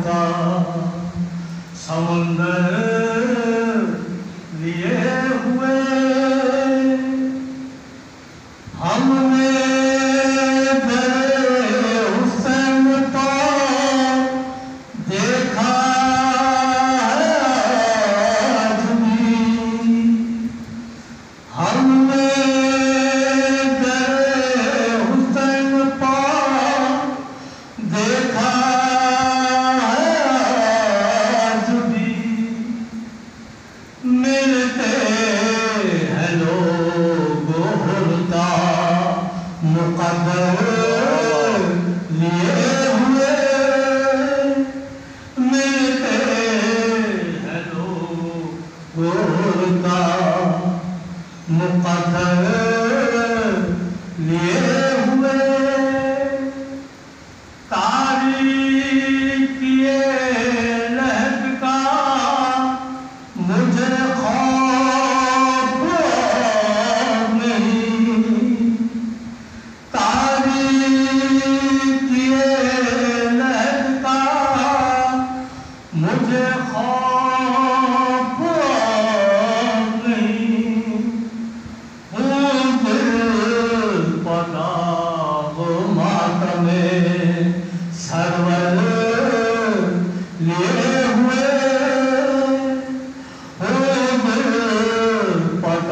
का समुंदर लिए हुए हमने तेरे हुस्न को देखा है आज भी। हमने तेरे हुस्न को देखा है आज भी। मिलते हैं लोग हुर्दा मुक़द्दर लिए हुए। मिलते हैं लोग हुर्दा मुक़द्दर लिए हुए। तारीख ये लहद का मुझे खौफ नहीं। तारीख ये लहद का मुझे खौफ नहीं। पता मातमे सरवर लिए